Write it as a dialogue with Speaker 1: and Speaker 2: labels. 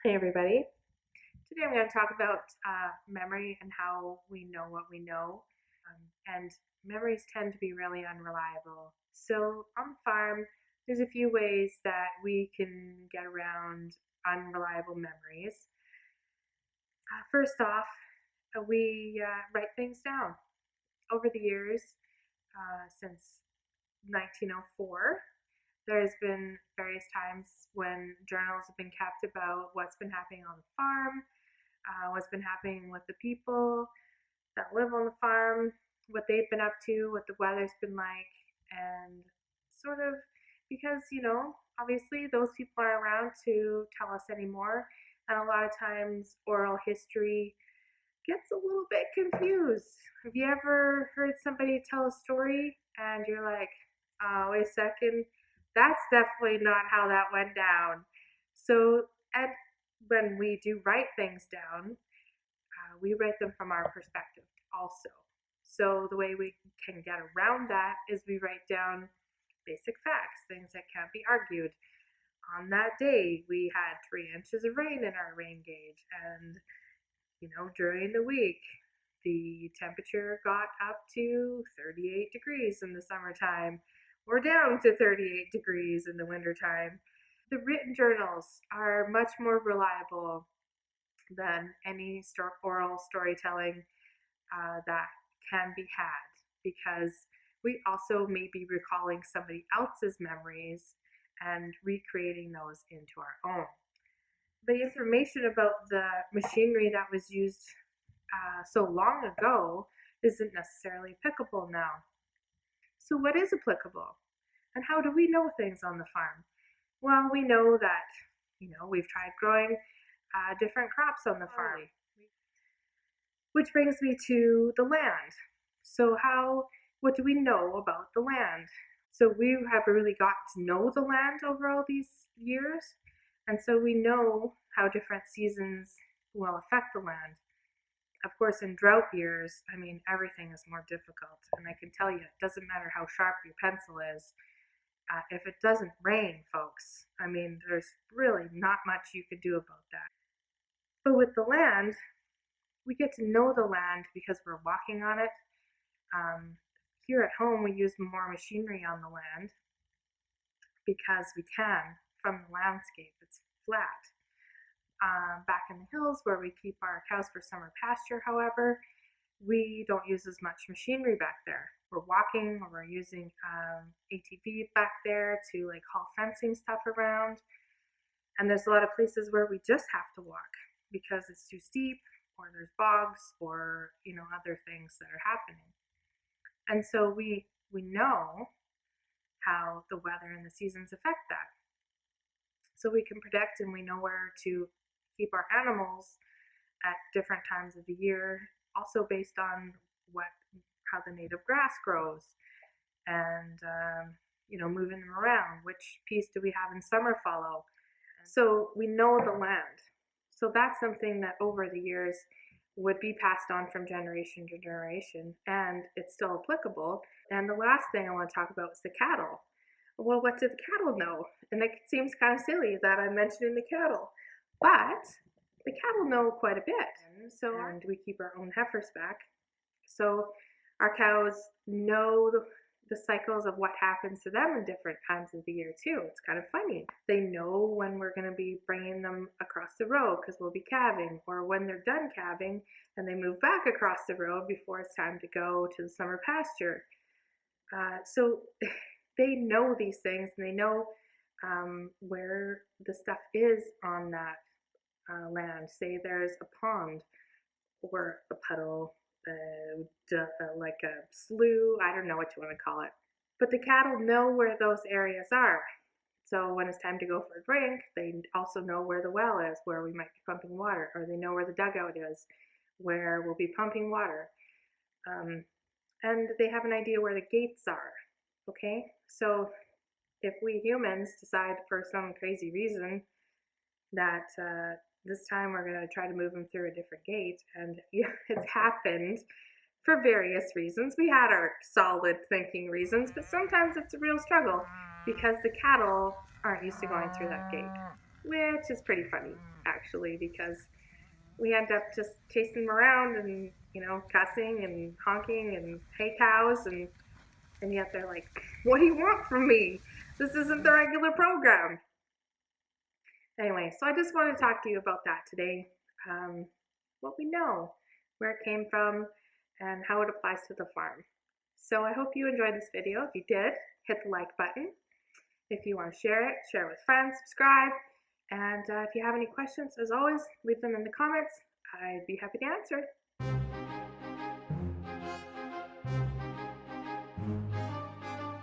Speaker 1: Hey everybody. Today I'm going to talk about memory and how we know what we know. And memories tend to be really unreliable. So on the farm, there's a few ways that we can get around unreliable memories. First off, we write things down. Over the years, since 1904, there's been various times when journals have been kept about what's been happening on the farm, what's been happening with the people that live on the farm, what they've been up to, what the weather's been like, and sort of because, obviously those people aren't around to tell us anymore. And a lot of times oral history gets a little bit confused. Have you ever heard somebody tell a story and you're like, oh, wait a second, that's definitely not how that went down. So, and when we do write things down, we write them from our perspective also. So the way we can get around that is we write down basic facts, things that can't be argued. On that day, we had 3 inches of rain in our rain gauge, and during the week, the temperature got up to 38 degrees in the summertime, or down to 38 degrees in the wintertime. The written journals are much more reliable than any oral storytelling that can be had, because we also may be recalling somebody else's memories and recreating those into our own. The information about the machinery that was used so long ago isn't necessarily applicable now. So what is applicable? And how do we know things on the farm? Well, we know that, we've tried growing different crops on the farm. Which brings me to the land. So what do we know about the land? So we have really got to know the land over all these years. And so we know how different seasons will affect the land. Of course, in drought years, everything is more difficult. And I can tell you, it doesn't matter how sharp your pencil is. If it doesn't rain, folks, there's really not much you could do about that. But with the land, we get to know the land because we're walking on it. Here at home, we use more machinery on the land because we can from the landscape. It's flat. Back in the hills where we keep our cows for summer pasture, however, we don't use as much machinery back there. We're walking, or we're using ATV back there to haul fencing stuff around. And there's a lot of places where we just have to walk because it's too steep, or there's bogs, or other things that are happening. And so we know how the weather and the seasons affect that. So we can predict, and we know where to keep our animals at different times of the year, also based on how the native grass grows, and moving them around. Which piece do we have in summer fallow? So we know the land. So that's something that over the years would be passed on from generation to generation, and it's still applicable. And the last thing I want to talk about is the cattle. Well, what do the cattle know? And it seems kind of silly that I'm mentioning the cattle, but the cattle know quite a bit. And we keep our own heifers back. So our cows know the cycles of what happens to them in different times of the year too. It's kind of funny. They know when we're going to be bringing them across the road because we'll be calving, or when they're done calving and they move back across the road before it's time to go to the summer pasture. So they know these things, and they know where the stuff is on that land. Say there's a pond or a puddle, like a slough, I don't know what you want to call it. But the cattle know where those areas are. So when it's time to go for a drink, they also know where the well is, where we might be pumping water, or they know where the dugout is, where we'll be pumping water. And they have an idea where the gates are, okay? So if we humans decide for some crazy reason that this time we're going to try to move them through a different gate, and it's happened for various reasons. We had our solid thinking reasons, but sometimes it's a real struggle because the cattle aren't used to going through that gate. which is pretty funny actually because we end up just chasing them around and cussing and honking and hey cows and yet they're like, what do you want from me? This isn't the regular program. Anyway, so I just want to talk to you about that today. What we know, where it came from, and how it applies to the farm. So I hope you enjoyed this video. If you did, hit the like button. If you want to share it with friends, subscribe. And if you have any questions, as always, leave them in the comments. I'd be happy to answer.